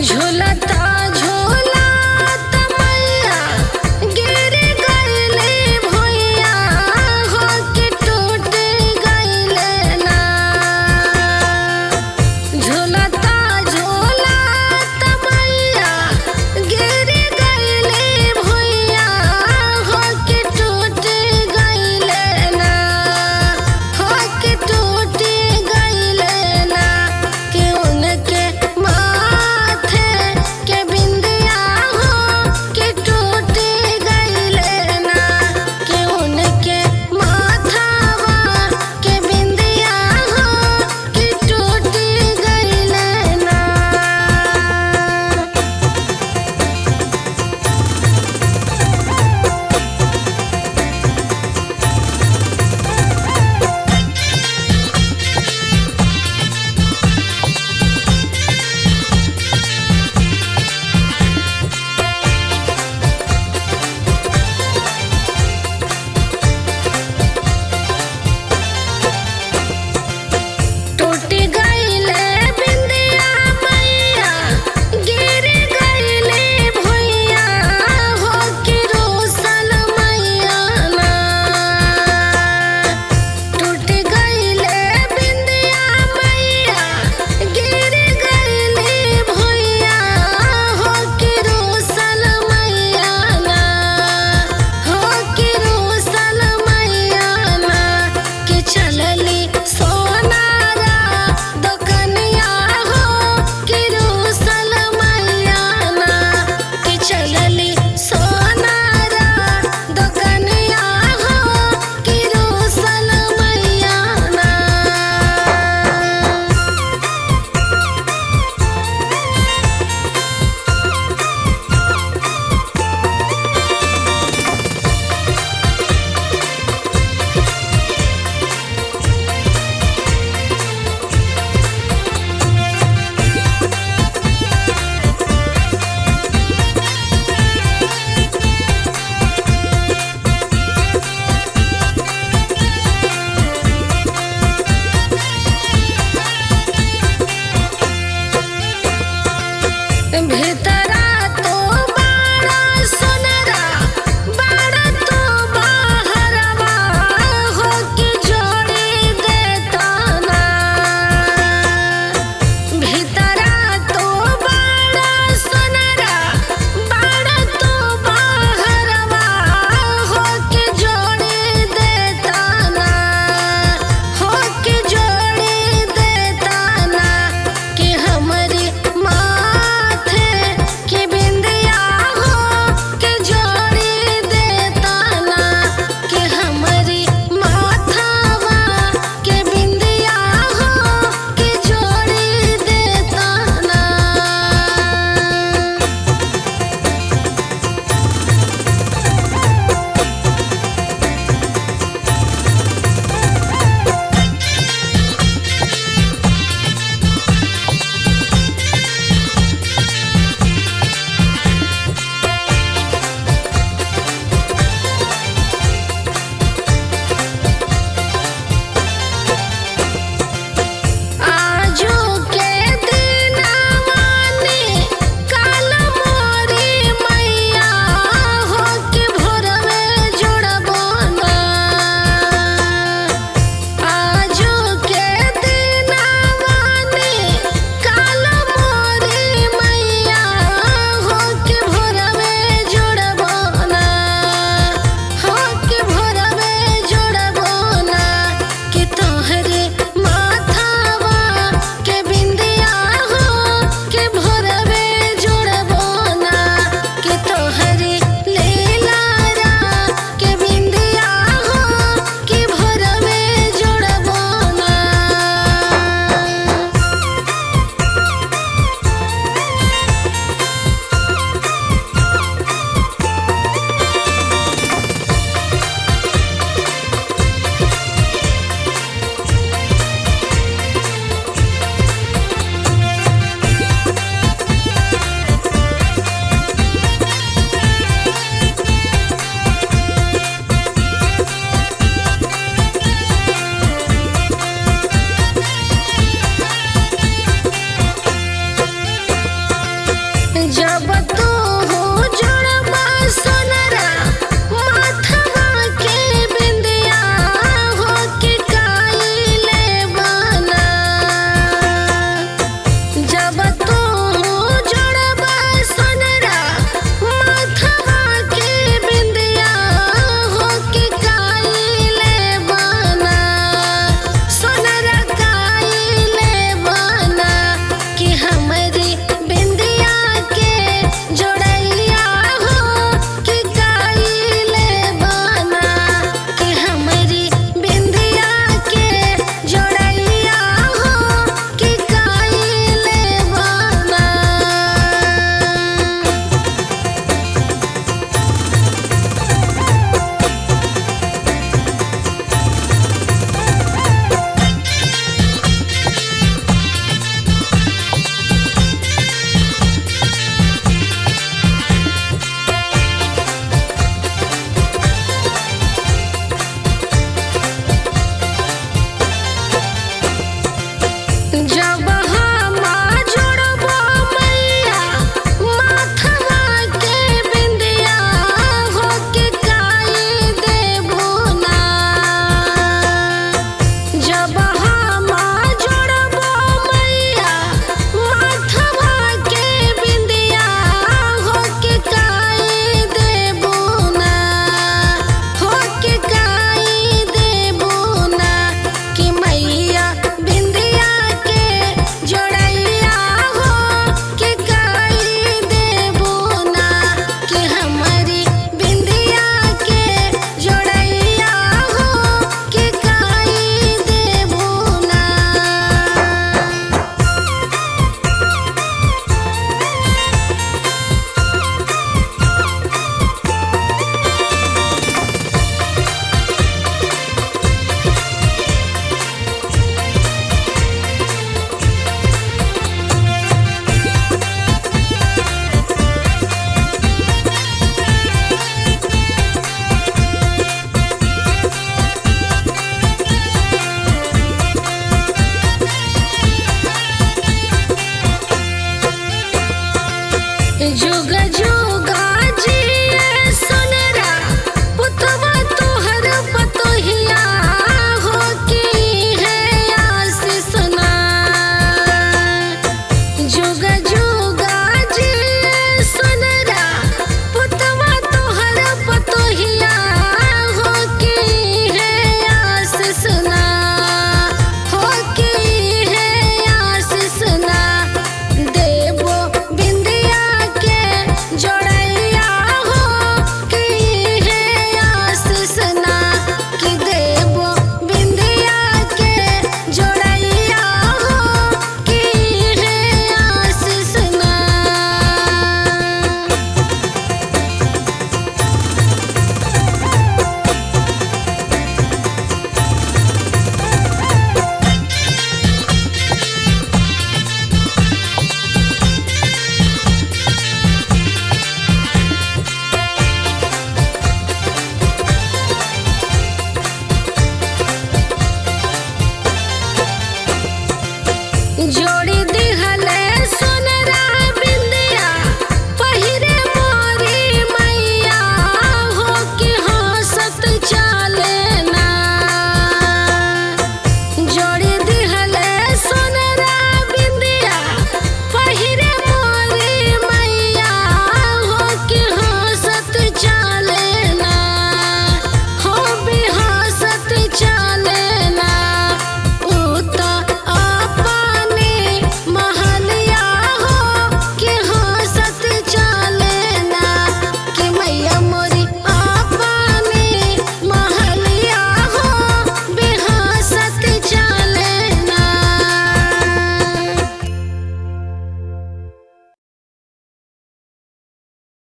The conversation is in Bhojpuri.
झूलता झूलता मैया गिर गइले भुइया हो के टूट गइले ना। झूलता झूलता मैया गिर गइले भुइया हो के टूट गइले ना। हो के टूट गइले ना कि उनके माथे के बिंदिया हो के टूट गइले ना। कि उनके माथावा के बिंदिया हो के टूट गइले ना। टूट गइले बिंदिया मैया गिर गइले भुइया हो के रोसल मैया ना। टूट गइले बिंदिया मैया गिर गइले भुइया हो के रोसल मैया ना। हो के रोसल मैया ना कि चलली सोनारा दुकनिया हो के रोसल मैया ना। कि चलली सोनारा दुकनिया हो के रोसल मैया ना। भीतरा तो बाड़ा सुनरा बाड़ा तो बाहरवा हो के जोड़ी देता ना। भीतरा तो बाड़ा सुनरा बाड़ा तो बाहरवा हो के जोड़ी देता ना। हो के जोड़ी देता ना कि हमरी माथे जुग